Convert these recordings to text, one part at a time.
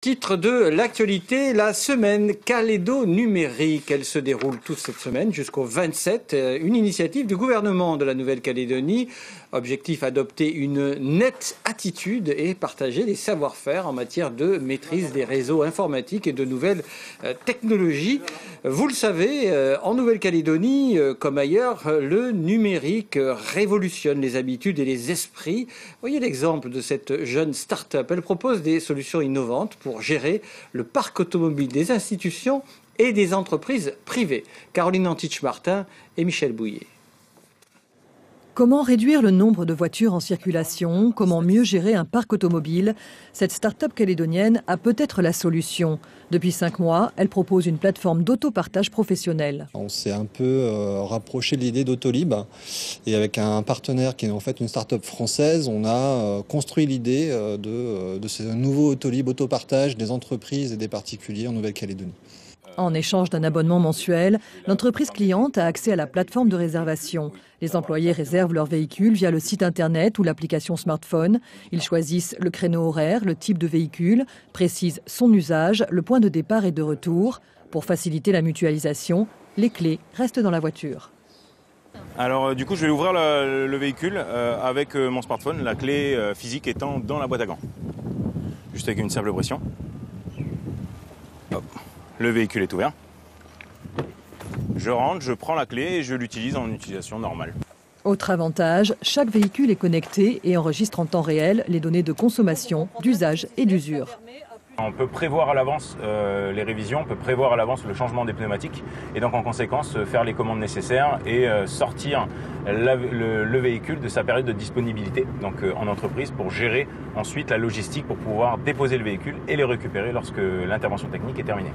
Titre de l'actualité, la semaine Calédo numérique. Elle se déroule toute cette semaine jusqu'au 27. Une initiative du gouvernement de la Nouvelle-Calédonie. Objectif, adopter une nette attitude et partager les savoir-faire en matière de maîtrise des réseaux informatiques et de nouvelles technologies. Vous le savez, en Nouvelle-Calédonie, comme ailleurs, le numérique révolutionne les habitudes et les esprits. Voyez l'exemple de cette jeune start-up. Elle propose des solutions innovantes pour gérer le parc automobile des institutions et des entreprises privées. Caroline Antich-Martin et Michel Bouillet. Comment réduire le nombre de voitures en circulation? Comment mieux gérer un parc automobile? Cette start-up calédonienne a peut-être la solution. Depuis 5 mois, elle propose une plateforme d'autopartage professionnel. On s'est un peu rapproché de l'idée d'Autolib et avec un partenaire qui est en fait une start-up française, on a construit l'idée de ce nouveau Autolib autopartage des entreprises et des particuliers en Nouvelle-Calédonie. En échange d'un abonnement mensuel, l'entreprise cliente a accès à la plateforme de réservation. Les employés réservent leur véhicule via le site internet ou l'application smartphone. Ils choisissent le créneau horaire, le type de véhicule, précisent son usage, le point de départ et de retour. Pour faciliter la mutualisation, les clés restent dans la voiture. Alors du coup, je vais ouvrir le véhicule avec mon smartphone, la clé physique étant dans la boîte à gants. Juste avec une simple pression. Hop. Le véhicule est ouvert. Je rentre, je prends la clé et je l'utilise en utilisation normale. Autre avantage, chaque véhicule est connecté et enregistre en temps réel les données de consommation, d'usage et d'usure. On peut prévoir à l'avance les révisions, on peut prévoir à l'avance le changement des pneumatiques et donc en conséquence faire les commandes nécessaires et sortir le véhicule de sa période de disponibilité donc en entreprise pour gérer ensuite la logistique pour pouvoir déposer le véhicule et le récupérer lorsque l'intervention technique est terminée.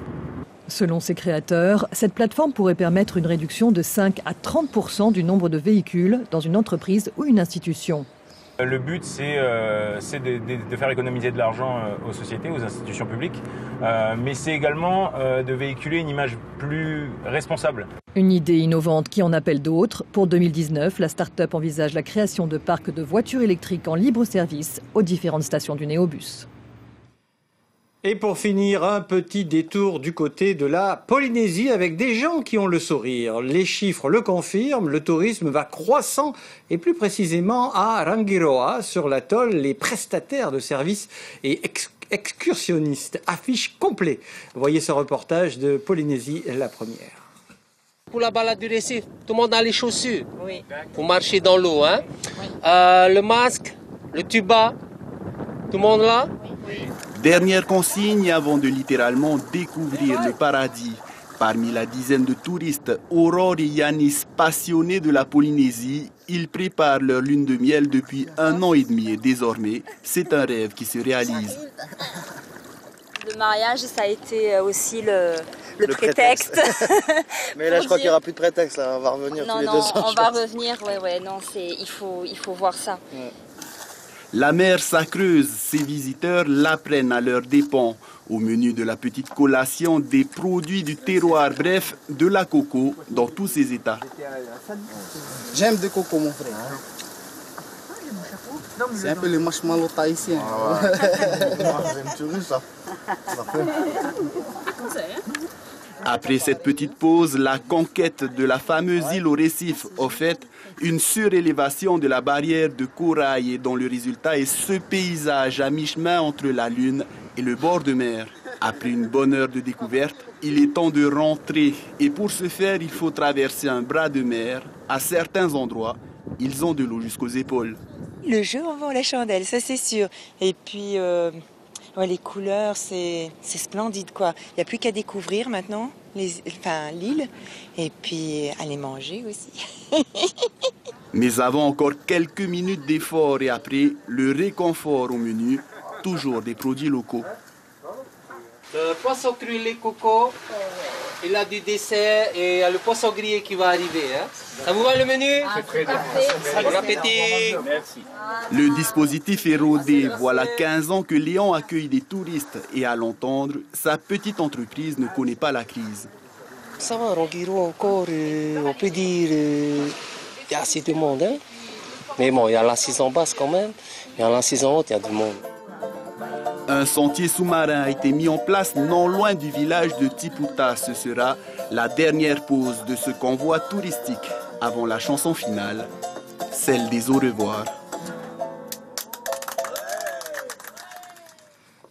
Selon ses créateurs, cette plateforme pourrait permettre une réduction de 5 à 30% du nombre de véhicules dans une entreprise ou une institution. Le but, c'est de faire économiser de l'argent aux sociétés, aux institutions publiques, mais c'est également de véhiculer une image plus responsable. Une idée innovante qui en appelle d'autres. Pour 2019, la start-up envisage la création de parcs de voitures électriques en libre service aux différentes stations du Néobus. Et pour finir, un petit détour du côté de la Polynésie avec des gens qui ont le sourire. Les chiffres le confirment, le tourisme va croissant et plus précisément à Rangiroa, sur l'atoll, les prestataires de services et excursionnistes affichent complet. Voyez ce reportage de Polynésie, la première. Pour la balade du récif, tout le monde a les chaussures pour marcher dans l'eau. Hein? Oui. Le masque, le tuba, tout le monde là? Dernière consigne avant de littéralement découvrir le paradis. Parmi la dizaine de touristes, Aurore et Yanis, passionnés de la Polynésie, ils préparent leur lune de miel depuis 1 an et demi et désormais, c'est un rêve qui se réalise. Le mariage, ça a été aussi le prétexte. Mais là, je crois qu'il n'y aura plus de prétexte, là. On va revenir tous les 2 ans. Non, on va revenir, il faut voir ça. Ouais. La mer s'accreuse, ses visiteurs l'apprennent à leurs dépens. Au menu de la petite collation, des produits du terroir, bref, de la coco dans tous ses états. J'aime de coco, mon frère. C'est un peu le marshmallow tahitien. Après cette petite pause, la conquête de la fameuse île au récif, au fait, une surélévation de la barrière de corail et dont le résultat est ce paysage à mi-chemin entre la lune et le bord de mer. Après une bonne heure de découverte, il est temps de rentrer et pour ce faire, il faut traverser un bras de mer. À certains endroits, ils ont de l'eau jusqu'aux épaules. Le jeu en vaut la chandelle, ça c'est sûr. Et puis les couleurs, c'est splendide quoi. Il n'y a plus qu'à découvrir maintenant l'île et puis aller manger aussi. Mais avant encore quelques minutes d'effort et après, le réconfort au menu, toujours des produits locaux. Le poisson cru, les cocos, il a du dessert et le poisson grillé qui va arriver. Hein. Ça vous va le menu? C'est très bien. Bon appétit. Merci. Le dispositif est rodé. Voilà 15 ans que Léon accueille des touristes et à l'entendre, sa petite entreprise ne connaît pas la crise. Ça va, Rangiroa encore, on peut dire, il y a assez de monde. Hein. Mais bon, il y a la saison basse quand même, mais à la saison haute, il y a du monde. Un sentier sous-marin a été mis en place non loin du village de Tiputa. Ce sera la dernière pause de ce convoi touristique avant la chanson finale, celle des au revoir.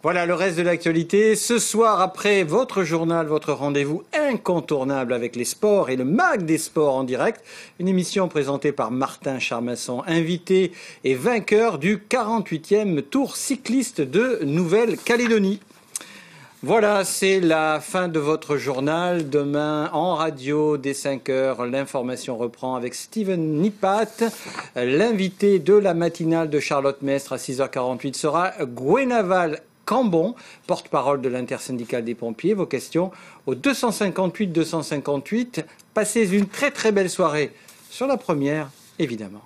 Voilà le reste de l'actualité. Ce soir, après votre journal, votre rendez-vous incontournable avec les sports et le MAG des sports en direct, une émission présentée par Martin Charmasson, invité et vainqueur du 48e Tour cycliste de Nouvelle-Calédonie. Voilà, c'est la fin de votre journal. Demain, en radio, dès 5h, l'information reprend avec Steven Nipat. L'invité de la matinale de Charlotte Mestre à 6h48 sera Gwenaval Cambon, porte-parole de l'intersyndicale des pompiers. Vos questions au 258 258. Passez une très très belle soirée sur la première, évidemment.